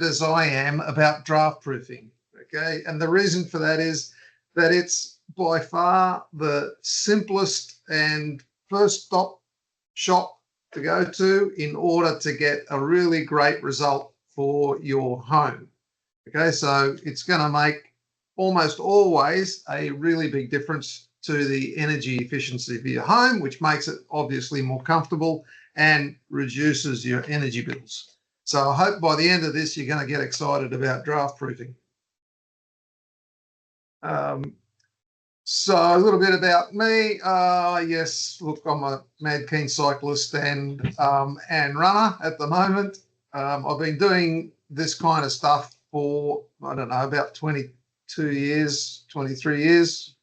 as I am about draft proofing. Okay, and the reason for that is that it's by far the simplest and first stop shop to go to in order to get a really great result for your home. Okay, so it's going to make almost always a really big difference to the energy efficiency of your home, which makes it obviously more comfortable and reduces your energy bills. So I hope by the end of this, you're going to get excited about draft proofing. So a little bit about me. Yes, look, I'm a mad keen cyclist and runner at the moment. I've been doing this kind of stuff for, I don't know, about 22 years, 23 years,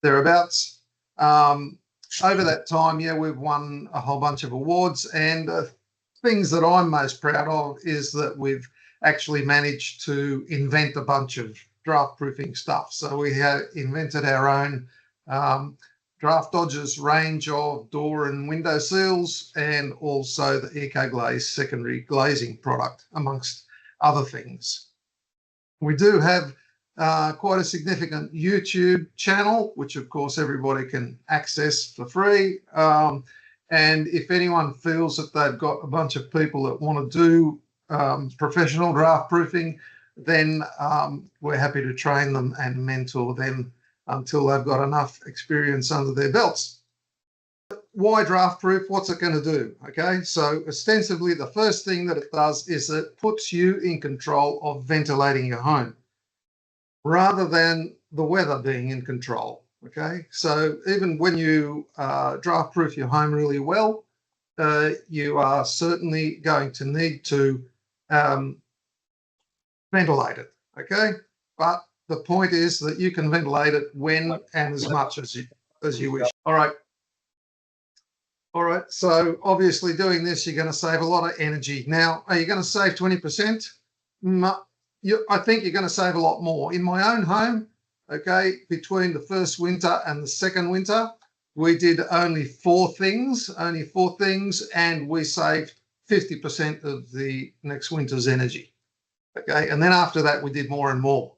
thereabouts. Over that time, yeah, we've won a whole bunch of awards, and things that I'm most proud of is that we've actually managed to invent a bunch of draft proofing stuff. So we have invented our own Draft Dodgers range of door and window seals, and also the EcoGlaze secondary glazing product, amongst other things. We do have quite a significant YouTube channel, which of course everybody can access for free. And if anyone feels that they've got a bunch of people that want to do professional draft proofing, then we're happy to train them and mentor them until they've got enough experience under their belts. Why draft proof? What's it going to do? Okay, so ostensibly the first thing that it does is it puts you in control of ventilating your home rather than the weather being in control. Okay, so even when you draft proof your home really well, you are certainly going to need to ventilate it. Okay, but the point is that you can ventilate it when and as much as you wish. All right. So obviously doing this, you're going to save a lot of energy. Now, are you going to save 20%? I think you're going to save a lot more. In my own home, okay, between the first winter and the second winter, we did only four things, and we saved 50% of the next winter's energy. Okay, and then after that, we did more and more.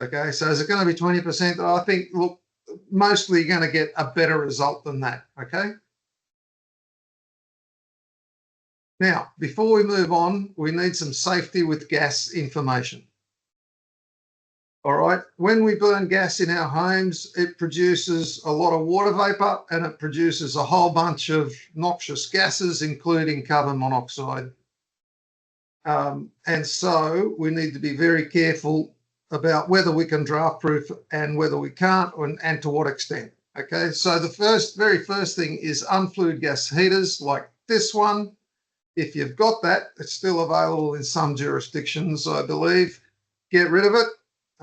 Okay, so is it going to be 20%? I think, look, mostly you're going to get a better result than that. Okay. Now, before we move on, we need some safety with gas information. All right, when we burn gas in our homes, it produces a lot of water vapor and it produces a whole bunch of noxious gases, including carbon monoxide. And so we need to be very careful about whether we can draft proof and whether we can't, and to what extent. Okay, so the very first thing is unflued gas heaters like this one. If you've got that, it's still available in some jurisdictions, I believe. Get rid of it.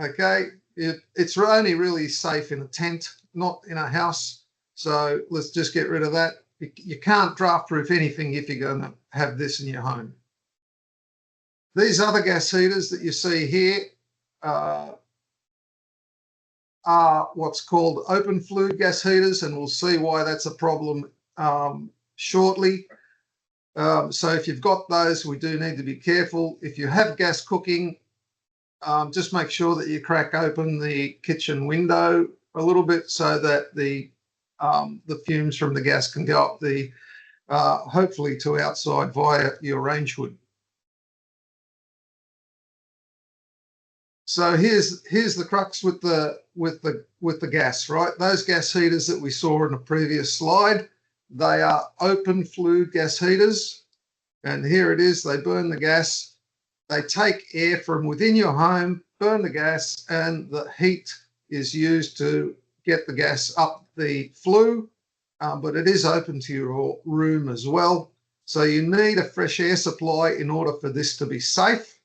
Okay, it's only really safe in a tent, not in a house. So let's just get rid of that. You can't draft proof anything if you're going to have this in your home. These other gas heaters that you see here are what's called open flue gas heaters, and we'll see why that's a problem shortly. So if you've got those, we do need to be careful. If you have gas cooking, just make sure that you crack open the kitchen window a little bit so that the fumes from the gas can go up hopefully to outside via your range hood. So here's the crux with the gas, right? Those gas heaters that we saw in the previous slide, they are open flue gas heaters, and here it is. They burn the gas. They take air from within your home, burn the gas, and the heat is used to get the gas up the flue, but it is open to your room as well. So you need a fresh air supply in order for this to be safe.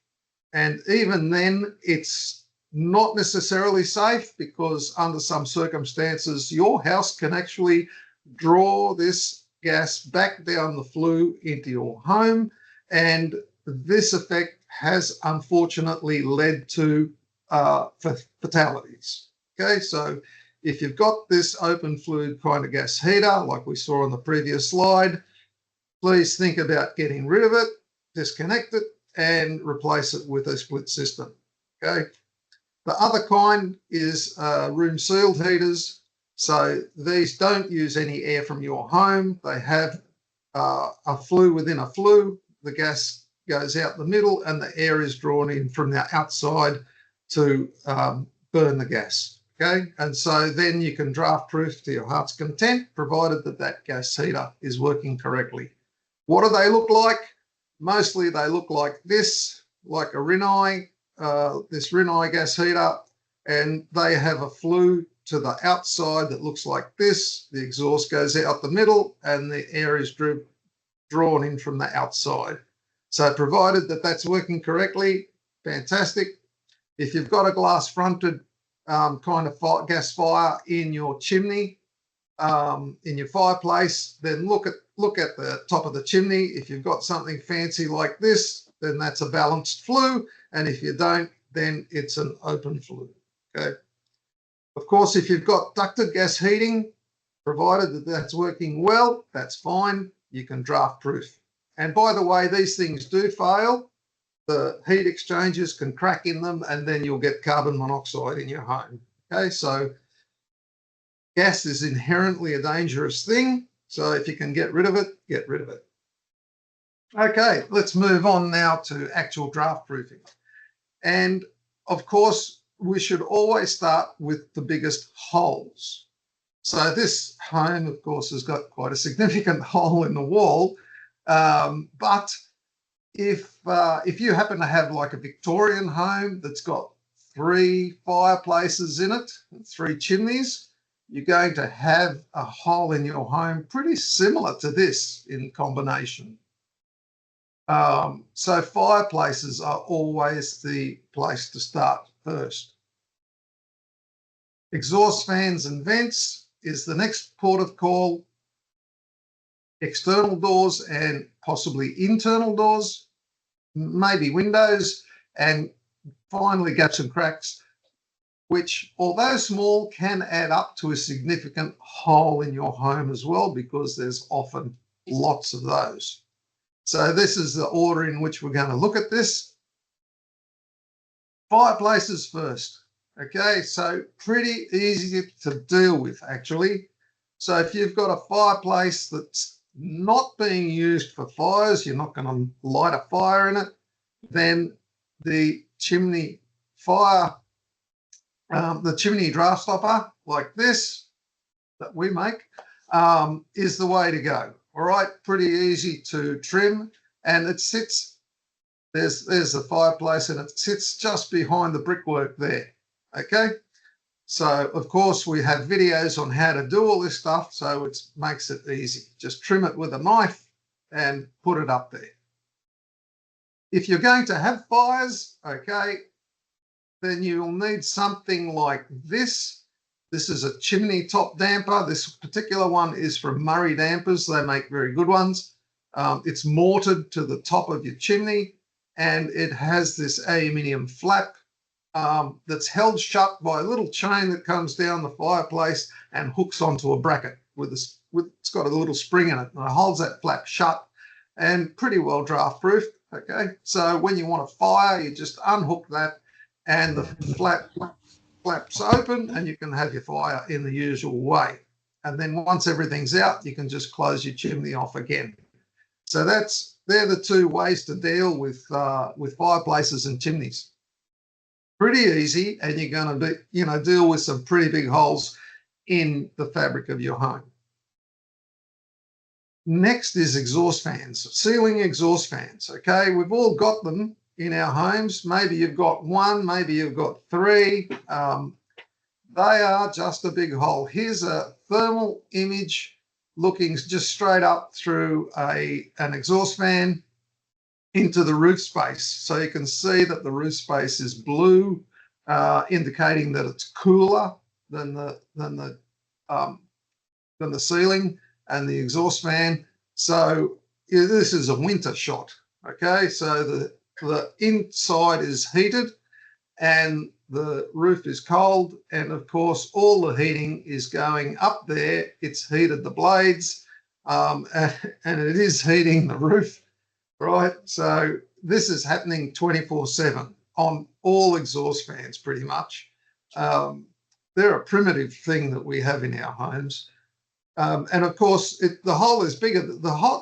And even then, it's not necessarily safe, because under some circumstances, your house can actually draw this gas back down the flue into your home, and this effect has unfortunately led to fatalities. Okay, so if you've got this open flue kind of gas heater, like we saw on the previous slide, please think about getting rid of it, disconnect it, and replace it with a split system. Okay. The other kind is room sealed heaters. So these don't use any air from your home. They have a flue within a flue. The gas goes out the middle and the air is drawn in from the outside to burn the gas. Okay, and so then you can draft proof to your heart's content, provided that that gas heater is working correctly. What do they look like? Mostly they look like this, like a Rinnai, this Rinnai gas heater, and they have a flue to the outside that looks like this. The exhaust goes out the middle and the air is drawn in from the outside. So provided that that's working correctly, fantastic. If you've got a glass fronted kind of gas fire in your chimney, in your fireplace, then look at the top of the chimney. If you've got something fancy like this, then that's a balanced flue, and if you don't, then it's an open flue. Okay. Of course, if you've got ducted gas heating, provided that that's working well, that's fine. You can draft proof. And by the way, these things do fail. The heat exchangers can crack in them, and then you'll get carbon monoxide in your home. Okay, so gas is inherently a dangerous thing. So if you can get rid of it, get rid of it. Okay, let's move on now to actual draft proofing. And of course, we should always start with the biggest holes. So this home, of course, has got quite a significant hole in the wall, but if you happen to have like a Victorian home that's got 3 fireplaces in it, 3 chimneys, you're going to have a hole in your home pretty similar to this in combination. So fireplaces are always the place to start first. Exhaust fans and vents is the next port of call. External doors and possibly internal doors, maybe windows, and finally gaps and cracks, which, although small, can add up to a significant hole in your home as well, because there's often lots of those. So this is the order in which we're going to look at this. Fireplaces first. Okay, so pretty easy to deal with, actually. So if you've got a fireplace that's not being used for fires, you're not going to light a fire in it, then the chimney the chimney draft stopper like this that we make is the way to go. All right, pretty easy to trim, and it sits, there's the fireplace, and it sits just behind the brickwork there. Okay, so of course we have videos on how to do all this stuff, so it makes it easy. Just trim it with a knife and put it up there. If you're going to have fires, okay, then you'll need something like this. This is a chimney top damper. This particular one is from Murray Dampers. They make very good ones. It's mortared to the top of your chimney, and it has this aluminium flap that's held shut by a little chain that comes down the fireplace and hooks onto a bracket it's got a little spring in it, and it holds that flap shut and pretty well draft proof. Okay, so when you want a fire, you just unhook that and the flaps open, and you can have your fire in the usual way. And then once everything's out, you can just close your chimney off again. So they're the 2 ways to deal with fireplaces and chimneys. Pretty easy, and you're going to deal with some pretty big holes in the fabric of your home. Next is exhaust fans, ceiling exhaust fans. Okay, we've all got them in our homes. Maybe you've got 1, maybe you've got 3. They are just a big hole. Here's a thermal image looking just straight up through an exhaust fan into the roof space. So you can see that the roof space is blue, indicating that it's cooler than the ceiling and the exhaust fan. So this is a winter shot. Okay, so the inside is heated and the roof is cold, and of course all the heating is going up there. It's heated the blades, and it is heating the roof, right? So this is happening 24/7 on all exhaust fans pretty much. They're a primitive thing that we have in our homes. And of course, the hole is bigger.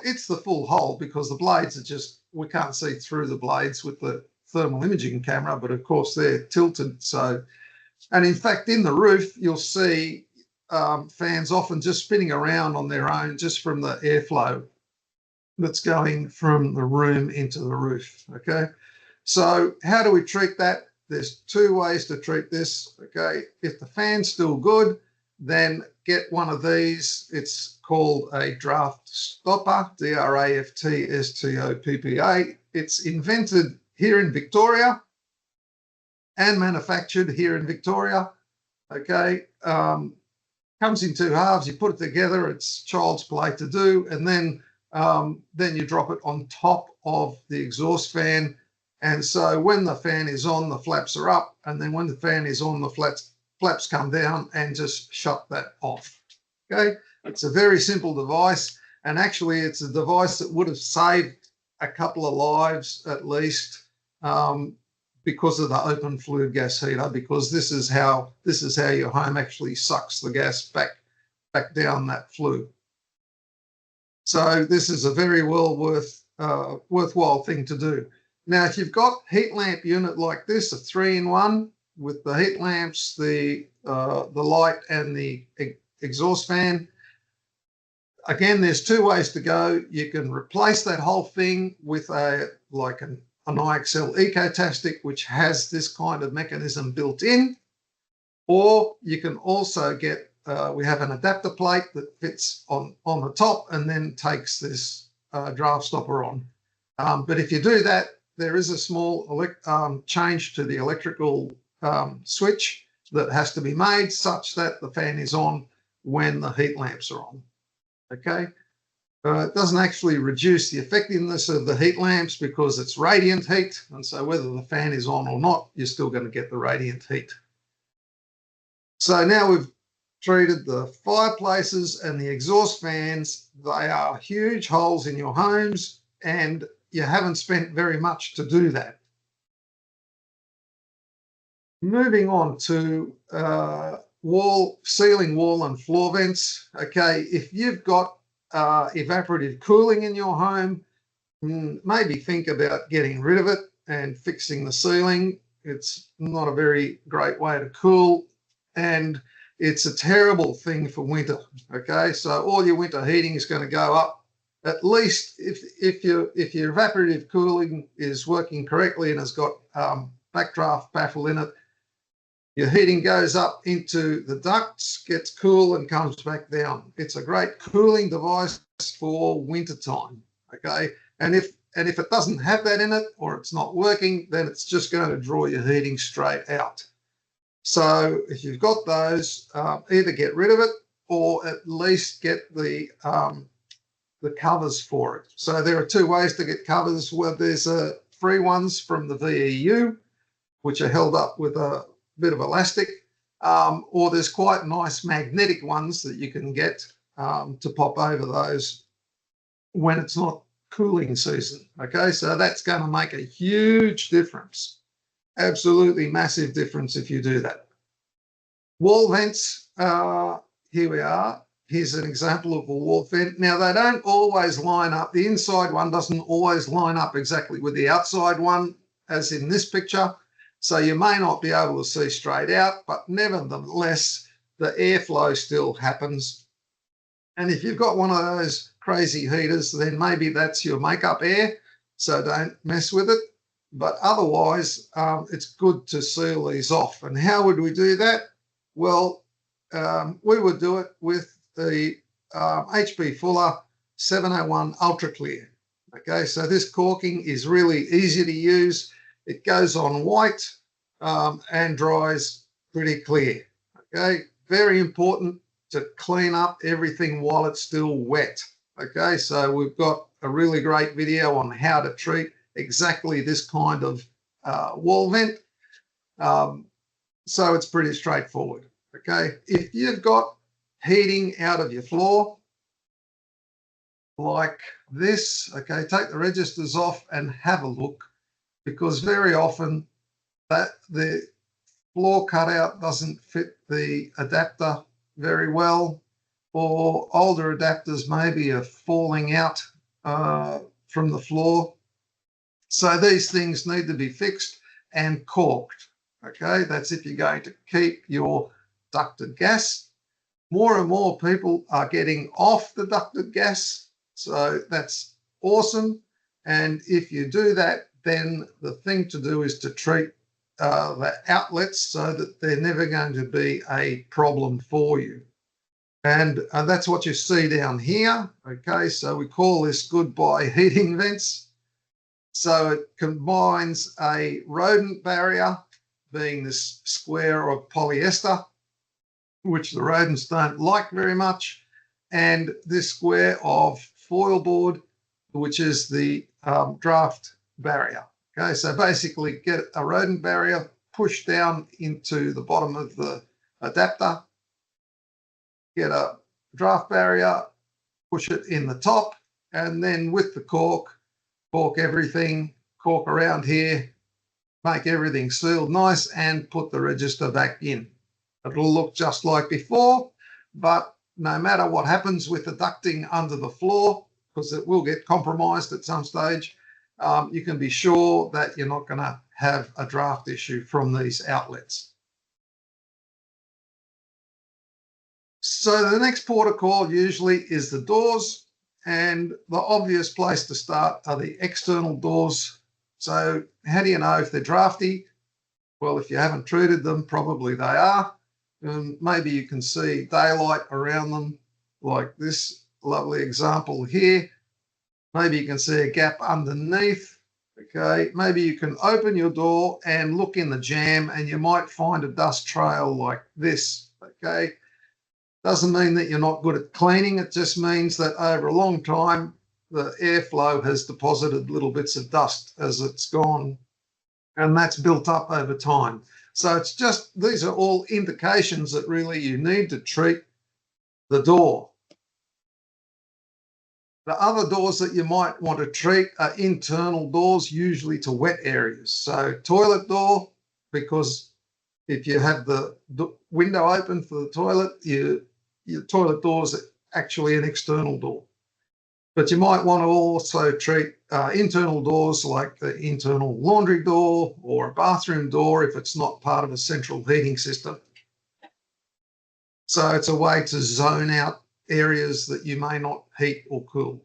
It's the full hole because the blades are just, we can't see through the blades with the thermal imaging camera, but of course they're tilted. So, and in fact, in the roof, you'll see fans often just spinning around on their own just from the airflow that's going from the room into the roof. Okay. So how do we treat that? There's two ways to treat this. Okay. If the fan's still good, then get one of these. It's called a Draught stopper, DRAFT-STOPPA. It's invented here in Victoria and manufactured here in Victoria. Okay. Comes in two halves. You put it together. It's child's play to do. And then you drop it on top of the exhaust fan. And so when the fan is on, the flaps are up. And then when the fan is on, the flaps come down and just shut that off. Okay, it's a very simple device, and actually it's a device that would have saved a couple of lives at least because of the open fluid gas heater, because this is how your home actually sucks the gas back down that flue. So this is a very worthwhile thing to do. Now, if you've got heat lamp unit like this, a 3-in-1 with the heat lamps, the light, and the exhaust fan, again, there's two ways to go. You can replace that whole thing with an IXL Ecotastic, which has this kind of mechanism built in, or you can also get, we have an adapter plate that fits on the top and then takes this draft stopper on. But if you do that, there is a small change to the electrical switch that has to be made such that the fan is on when the heat lamps are on. Okay. It doesn't actually reduce the effectiveness of the heat lamps because it's radiant heat. And so whether the fan is on or not, you're still going to get the radiant heat. So now we've treated the fireplaces and the exhaust fans. They are huge holes in your homes, and you haven't spent very much to do that. Moving on to ceiling, wall, and floor vents. Okay, if you've got evaporative cooling in your home, maybe think about getting rid of it and fixing the ceiling. It's not a very great way to cool, and it's a terrible thing for winter. Okay, so all your winter heating is going to go up. At least if your evaporative cooling is working correctly and has got backdraft baffle in it, your heating goes up into the ducts, gets cool, and comes back down. It's a great cooling device for winter time. Okay, and if it doesn't have that in it or it's not working, then it's just going to draw your heating straight out. So if you've got those, either get rid of it or at least get the covers for it. So there are two ways to get covers. Well, there's free ones from the VEU, which are held up with a bit of elastic, or there's quite nice magnetic ones that you can get to pop over those when it's not cooling season. Okay, so that's going to make a huge difference. Absolutely massive difference if you do that. Wall vents, here we are. Here's an example of a wall vent. Now, they don't always line up. The inside one doesn't always line up exactly with the outside one, as in this picture. So you may not be able to see straight out, but nevertheless, the airflow still happens. And if you've got one of those crazy heaters, then maybe that's your makeup air, so don't mess with it. But otherwise, it's good to seal these off. And how would we do that? Well, we would do it with the H.B. Fuller 701 Ultra Clear. Okay, so this caulking is really easy to use. It goes on white and dries pretty clear. Okay, very important to clean up everything while it's still wet. Okay, so we've got a really great video on how to treat exactly this kind of wall vent. So it's pretty straightforward. Okay, if you've got heating out of your floor, like this. Okay, take the registers off and have a look, because very often that the floor cutout doesn't fit the adapter very well, or older adapters maybe are falling out from the floor. So these things need to be fixed and corked. Okay, that's if you're going to keep your ducted gas. More and more people are getting off the ducted gas, so that's awesome. And if you do that, then the thing to do is to treat the outlets so that they're never going to be a problem for you. And that's what you see down here. Okay, so we call this goodbye heating vents. So it combines a rodent barrier, being this square of polyester, which the rodents don't like very much, and this square of foil board, which is the Draught barrier. Okay, so basically get a rodent barrier, push down into the bottom of the adapter, get a Draught barrier, push it in the top, and then with the cork everything, cork around here, make everything sealed nice, and put the register back in. It'll look just like before, but no matter what happens with the ducting under the floor, because it will get compromised at some stage, you can be sure that you're not going to have a draft issue from these outlets. So the next port of call usually is the doors, and the obvious place to start are the external doors. So how do you know if they're drafty? Well, if you haven't treated them, probably they are. And maybe you can see daylight around them, like this lovely example here. Maybe you can see a gap underneath. Okay, maybe you can open your door and look in the jamb, and you might find a dust trail like this. Okay, doesn't mean that you're not good at cleaning. It just means that over a long time, the airflow has deposited little bits of dust as it's gone, and that's built up over time. So it's just, these are all indications that really you need to treat the door. The other doors that you might want to treat are internal doors, usually to wet areas. So toilet door, because if you have the window open for the toilet, your toilet door is actually an external door. But you might want to also treat internal doors like the internal laundry door or a bathroom door if it's not part of a central heating system. So it's a way to zone out areas that you may not heat or cool.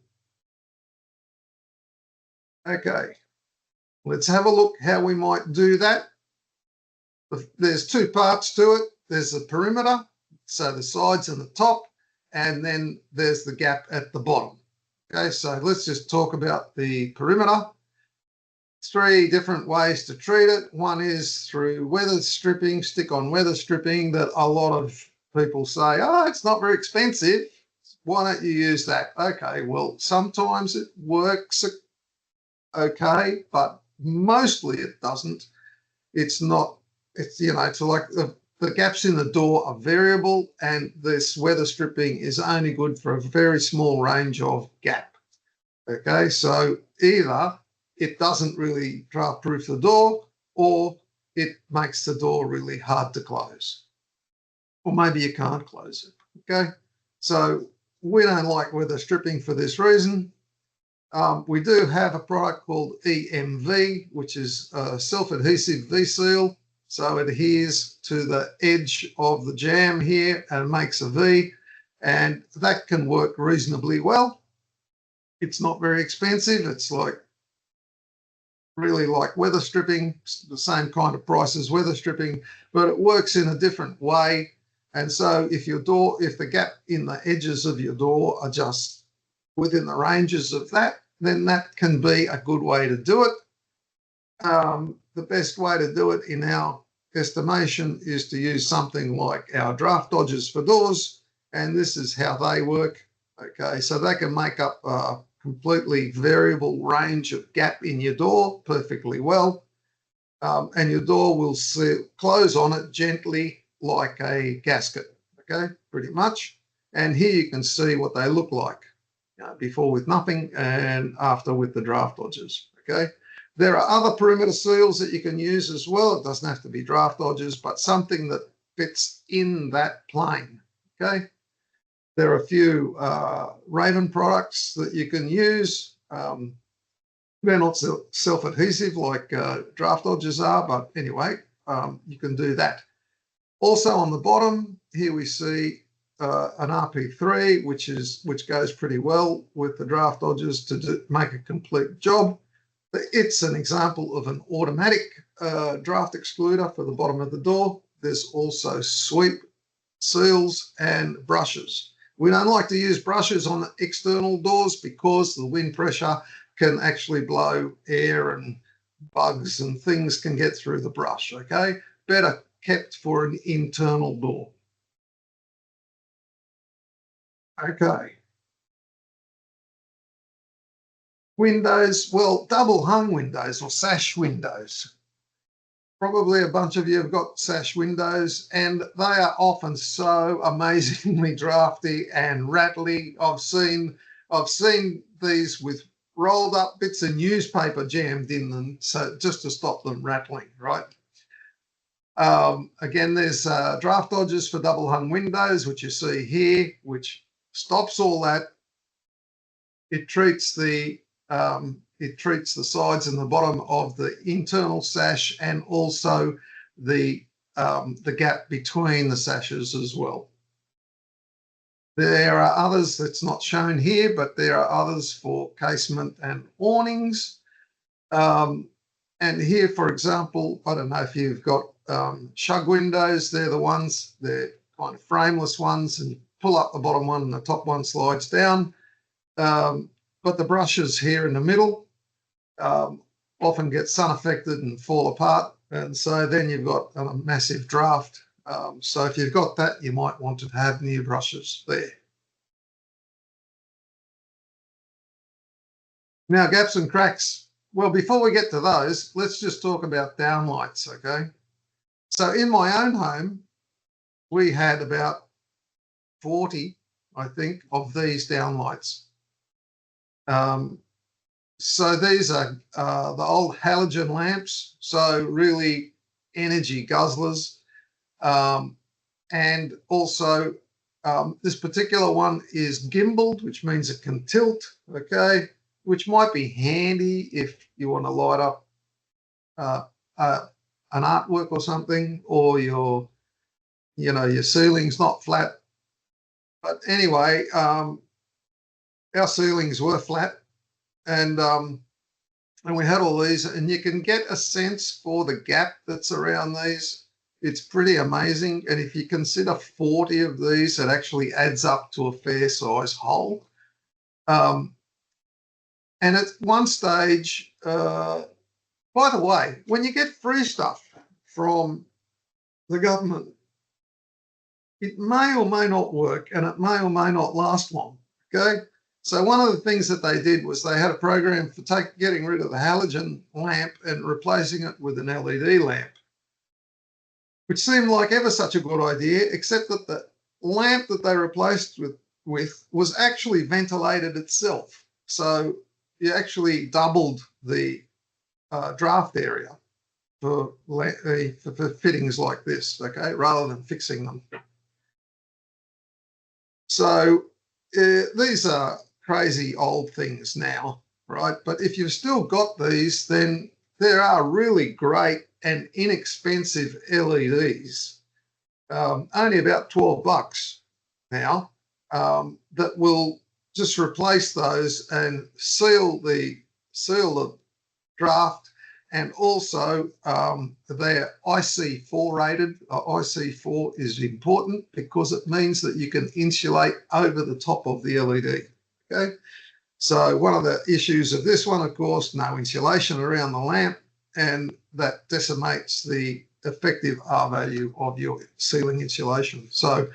Okay, let's have a look how we might do that. There's two parts to it. There's the perimeter, so the sides and the top, and then there's the gap at the bottom. Okay, so let's just talk about the perimeter. 3 different ways to treat it. One is through weather stripping, stick-on weather stripping, that a lot of people say, oh, it's not very expensive. Why don't you use that? Okay, well, sometimes it works okay, but mostly it doesn't. It's not, it's, you know, it's like the gaps in the door are variable, and this weather stripping is only good for a very small range of gap. Okay, so either it doesn't really draft proof the door, or it makes the door really hard to close. Or maybe you can't close it. Okay, so we don't like weather stripping for this reason. We do have a product called EMV, which is a self-adhesive V-seal. So it adheres to the edge of the jamb here and makes a V, and that can work reasonably well. It's not very expensive. It's like really like weather stripping, the same kind of price as weather stripping, but it works in a different way. And so if your door, if the gap in the edges of your door are just within the ranges of that, then that can be a good way to do it. The best way to do it in our estimation is to use something like our draft dodgers for doors, and this is how they work. Okay, so they can make up a completely variable range of gap in your door perfectly well, and your door will close on it gently like a gasket. Okay, pretty much. And here you can see what they look like. before with nothing and after with the draft dodgers. Okay. There are other perimeter seals that you can use as well. It doesn't have to be draft dodgers, but something that fits in that plane. Okay. There are a few Raven products that you can use. They're not self-adhesive like draft dodgers are, but anyway, you can do that. Also on the bottom here we see an RP3, which goes pretty well with the draft dodgers to make a complete job. It's an example of an automatic draft excluder for the bottom of the door. There's also sweep seals and brushes. We don't like to use brushes on external doors because the wind pressure can actually blow air and bugs and things can get through the brush, okay? Better kept for an internal door. Okay. Windows, well, double hung windows or sash windows. Probably a bunch of you have got sash windows and they are often so amazingly drafty and rattly. I've seen these with rolled up bits of newspaper jammed in them, so just to stop them rattling, right? Again, there's draft dodgers for double hung windows, which you see here, which stops all that. It treats the sides and the bottom of the internal sash and also the gap between the sashes as well. There are others that's not shown here, but there are others for casement and awnings. And here, for example, I don't know if you've got shug windows. They're kind of frameless ones, and you pull up the bottom one and the top one slides down. But the brushes here in the middle often get sun affected and fall apart. And so then you've got a massive draft. So if you've got that, you might want to have new brushes there. Now, gaps and cracks. Well, before we get to those, let's just talk about downlights, okay? So in my own home, we had about 40, I think, of these downlights. So these are the old halogen lamps, so really energy guzzlers. And also this particular one is gimbaled, which means it can tilt, okay, which might be handy if you want to light up an artwork or something, or your ceiling's not flat. But anyway, our ceilings were flat, and we had all these, and you can get a sense for the gap that's around these. It's pretty amazing, and if you consider 40 of these, it actually adds up to a fair size hole. And at one stage, by the way, when you get free stuff from the government, it may or may not work, and it may or may not last long, okay? So one of the things that they did was they had a program for getting rid of the halogen lamp and replacing it with an LED lamp, which seemed like ever such a good idea, except that the lamp that they replaced with was actually ventilated itself. So you actually doubled the draft area for fittings like this, okay, rather than fixing them. So these are crazy old things now, right? But if you've still got these, then there are really great and inexpensive LEDs, only about $12 now, that will just replace those and seal the draft, and also they're IC4 rated. IC4 is important because it means that you can insulate over the top of the LED, okay? So one of the issues of this one, of course, no insulation around the lamp, and that decimates the effective R value of your ceiling insulation. So,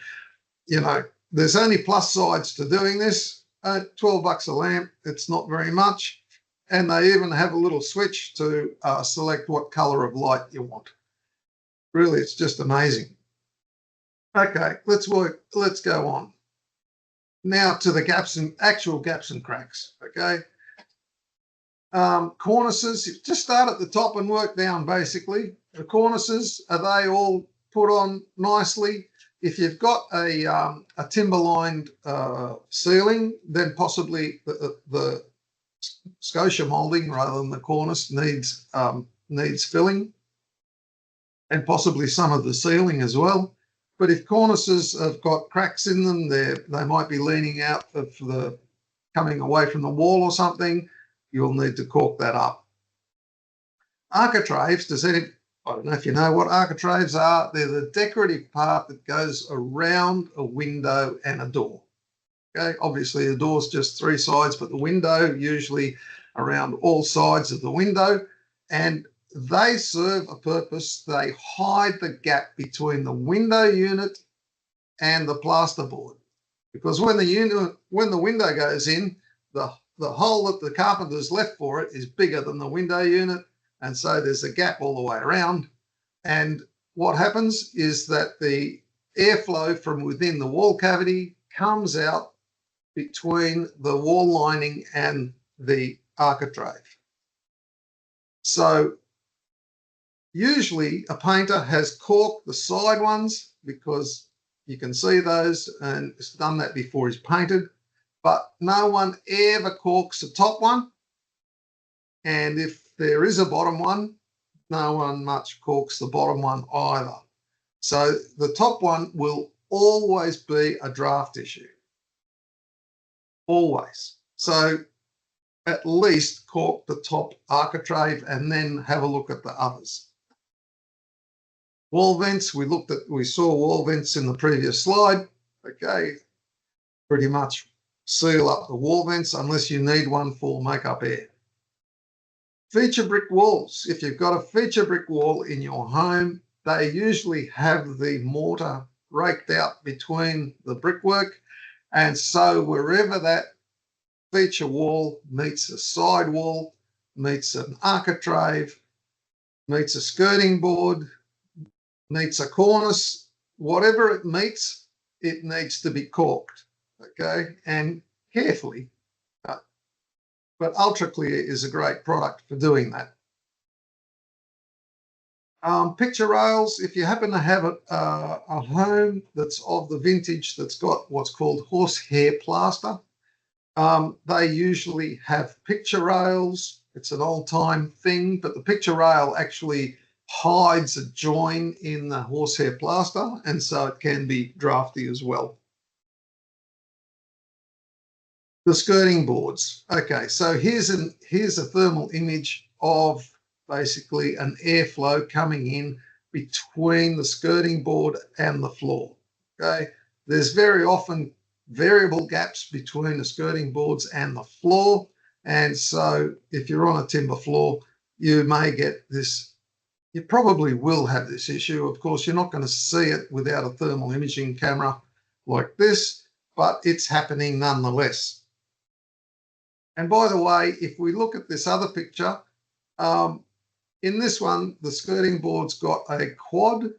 there's only plus sides to doing this. $12 a lamp, it's not very much. And they even have a little switch to select what color of light you want. Really, it's just amazing. Okay, let's go on. Now to the actual gaps and cracks, okay? Cornices, just start at the top and work down basically. The cornices, are they all put on nicely? If you've got a timber-lined ceiling, then possibly the scotia moulding rather than the cornice needs filling, and possibly some of the ceiling as well. But if cornices have got cracks in them, they might be leaning out of coming away from the wall or something, you'll need to caulk that up. Architraves, I don't know if you know what architraves are. They're the decorative part that goes around a window and a door. Okay, obviously the door's just three sides, but the window usually around all sides of the window, and they serve a purpose. They hide the gap between the window unit and the plasterboard, because when the window goes in, the hole that the carpenter's left for it is bigger than the window unit, and so there's a gap all the way around. And what happens is that the airflow from within the wall cavity comes out between the wall lining and the architrave. So usually a painter has caulked the side ones because you can see those, and it's done that before he's painted, but no one ever caulks the top one. And if there is a bottom one, no one much caulks the bottom one either. So the top one will always be a draft issue. Always. So at least caulk the top architrave and then have a look at the others. Wall vents, we saw wall vents in the previous slide. Okay, pretty much seal up the wall vents unless you need one for make-up air. Feature brick walls. If you've got a feature brick wall in your home, they usually have the mortar raked out between the brickwork, and so wherever that feature wall meets a side wall, meets an architrave, meets a skirting board, meets a cornice, whatever it meets, it needs to be caulked, okay, and carefully. But Ultra Clear is a great product for doing that. Picture rails, if you happen to have a home that's of the vintage that's got what's called horsehair plaster, they usually have picture rails. It's an old-time thing, but the picture rail actually hides a join in the horsehair plaster, and so it can be drafty as well. The skirting boards. Okay, so here's a thermal image of basically an airflow coming in between the skirting board and the floor. Okay, there's very often variable gaps between the skirting boards and the floor, and so if you're on a timber floor, you may get this. You probably will have this issue. Of course, you're not going to see it without a thermal imaging camera like this, but it's happening nonetheless. And by the way, if we look at this other picture, in this one, the skirting board's got a quad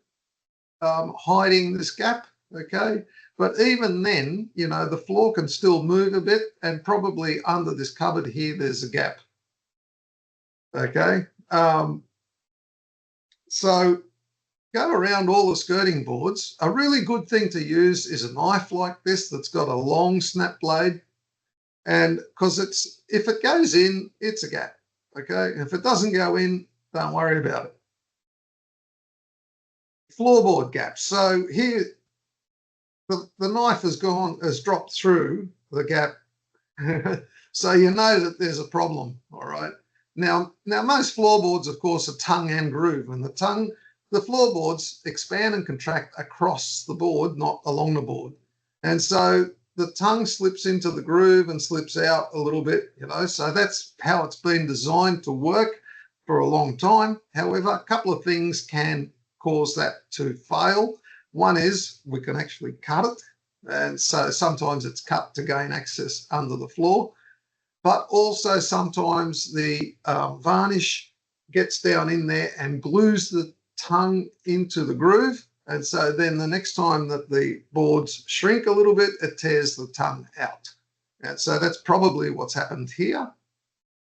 hiding this gap, okay? But even then, you know, the floor can still move a bit, and probably under this cupboard here, there's a gap, okay? So go around all the skirting boards. A really good thing to use is a knife like this that's got a long snap blade. And because if it goes in, it's a gap, okay? If it doesn't go in, don't worry about it. Floorboard gaps. So here, the knife has dropped through the gap. So you know that there's a problem, all right? Now most floorboards, of course, are tongue and groove, and the floorboards expand and contract across the board, not along the board. And so the tongue slips into the groove and slips out a little bit, you know, so that's how it's been designed to work for a long time. However, a couple of things can cause that to fail. One is we can actually cut it, and so sometimes it's cut to gain access under the floor, but also sometimes the varnish gets down in there and glues the tongue into the groove, And so then the next time that the boards shrink a little bit, it tears the tongue out. And so that's probably what's happened here.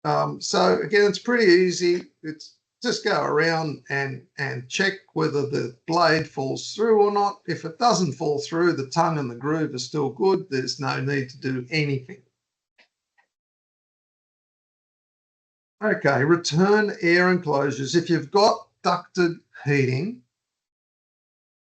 So again, it's pretty easy. It's just go around and check whether the blade falls through or not. If it doesn't fall through, the tongue and the groove are still good. There's no need to do anything. Okay, return air enclosures. If you've got ducted heating,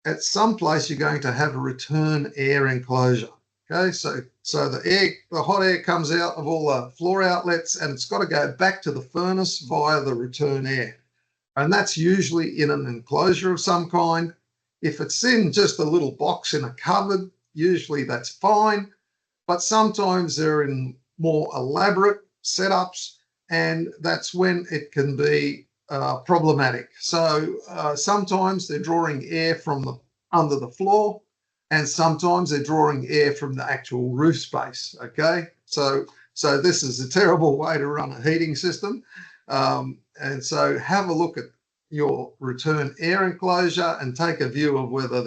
at some place you're going to have a return air enclosure. Okay, so the hot air comes out of all the floor outlets and it's got to go back to the furnace via the return air. And that's usually in an enclosure of some kind. If it's in just a little box in a cupboard, usually that's fine. But sometimes they're in more elaborate setups, and that's when it can be problematic. So sometimes they're drawing air from under the floor, and sometimes they're drawing air from the actual roof space. Okay, so this is a terrible way to run a heating system. And so have a look at your return air enclosure and take a view of whether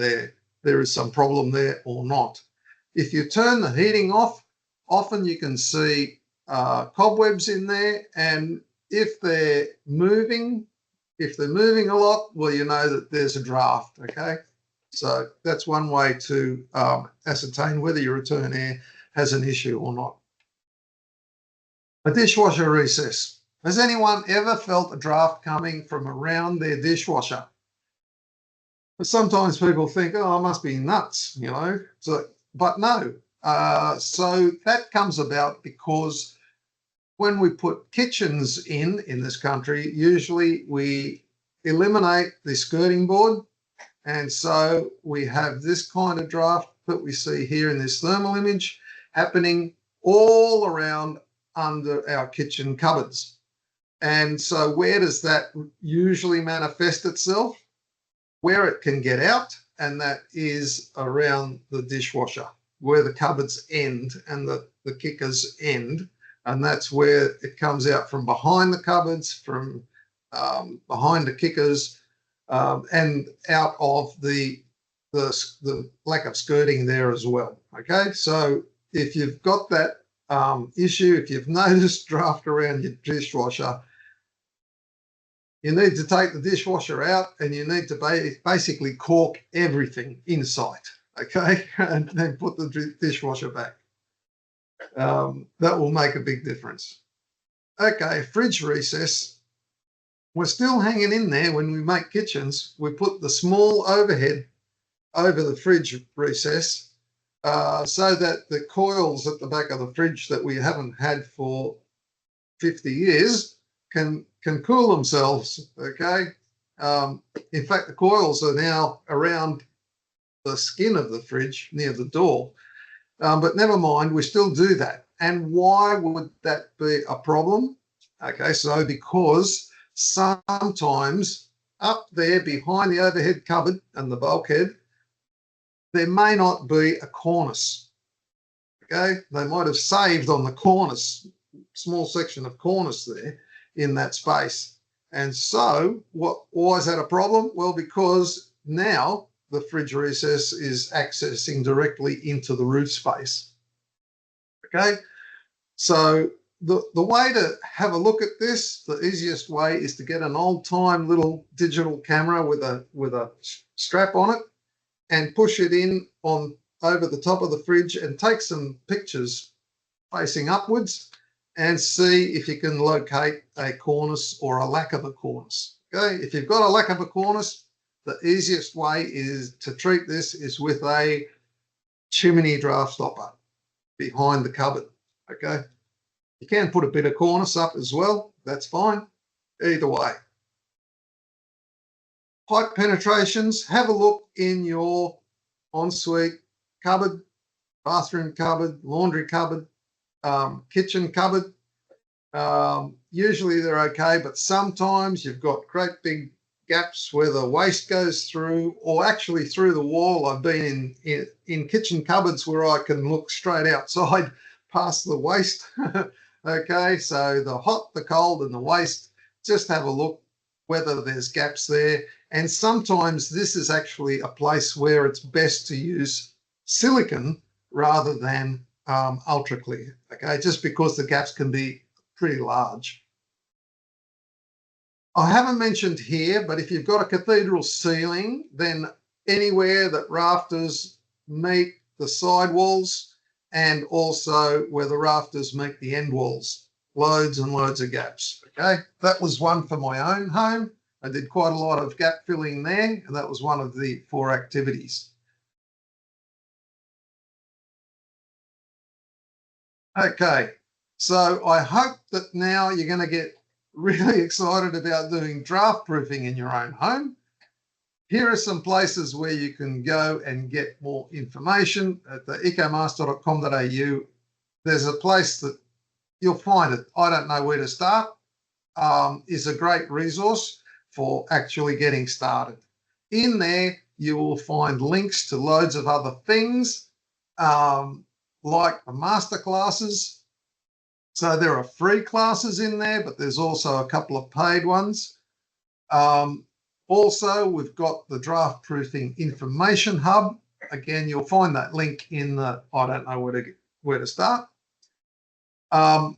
there is some problem there or not. If you turn the heating off, often you can see cobwebs in there, and if they're moving a lot, well, you know that there's a draft. Okay, so that's one way to ascertain whether your return air has an issue or not. A dishwasher recess. Has anyone ever felt a draft coming from around their dishwasher? But sometimes people think, oh, I must be nuts, you know. But no. So that comes about because when we put kitchens in this country, usually we eliminate the skirting board. And so we have this kind of draft that we see here in this thermal image happening all around under our kitchen cupboards. And so where does that usually manifest itself? Where it can get out, and that is around the dishwasher, where the cupboards end and the kickers end. And that's where it comes out from behind the cupboards, from behind the kickers, and out of the lack of skirting there as well. Okay, so if you've got that issue, if you've noticed draft around your dishwasher, you need to take the dishwasher out and you need to basically cork everything inside, okay, and then put the dishwasher back. That will make a big difference. Okay, fridge recess. We're still hanging in there. When we make kitchens, we put the small overhead over the fridge recess so that the coils at the back of the fridge that we haven't had for 50 years can cool themselves, okay? In fact, the coils are now around the skin of the fridge near the door, but never mind, we still do that. And why would that be a problem? Okay, so because sometimes up there behind the overhead cupboard and the bulkhead, there may not be a cornice, okay? They might have saved on the cornice, small section of cornice there in that space. And so why is that a problem? Well, because now the fridge recess is accessing directly into the roof space. Okay, so the way to have a look at this, the easiest way is to get an old-time little digital camera with a strap on it and push it in on over the top of the fridge and take some pictures facing upwards and see if you can locate a cornice or a lack of a cornice. Okay, if you've got a lack of a cornice, the easiest way is to treat this is with a chimney draft stopper behind the cupboard. Okay, you can put a bit of cornice up as well, that's fine, either way. Pipe penetrations, have a look in your ensuite cupboard, bathroom cupboard, laundry cupboard, kitchen cupboard. Usually they're okay, but sometimes you've got great big gaps where the waste goes through, or actually through the wall. I've been in kitchen cupboards where I can look straight outside past the waste. Okay, so the hot, the cold, and the waste, just have a look. whether there's gaps there. And sometimes this is actually a place where it's best to use silicone rather than ultra clear, okay, just because the gaps can be pretty large. I haven't mentioned here, but if you've got a cathedral ceiling, then anywhere that rafters meet the side walls and also where the rafters meet the end walls, loads and loads of gaps, okay? That was one for my own home. I did quite a lot of gap filling there, and that was one of the 4 activities. Okay, so I hope that now you're going to get really excited about doing draft proofing in your own home. Here are some places where you can go and get more information at the ecomaster.com.au. There's a place that you'll find it. I don't know where to start. Is a great resource for actually getting started. In there, you will find links to loads of other things, like the masterclasses. So there are free classes in there, but there's also a couple of paid ones. Also, we've got the draft proofing information hub. Again, you'll find that link in the, I don't know where to start. And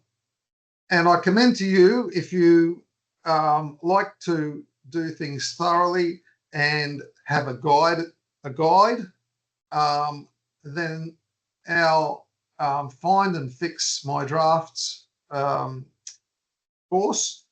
I commend to you, if you like to do things thoroughly and have a guide, then our Find and Fix My Drafts course.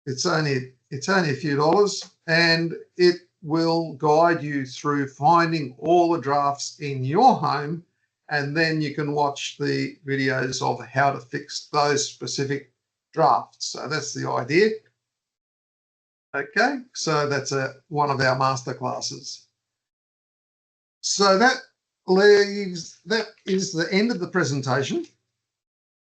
It's only a few dollars, and it will guide you through finding all the drafts in your home, and then you can watch the videos of how to fix those specific drafts. So that's the idea. Okay, so that's one of our master classes. So that is the end of the presentation.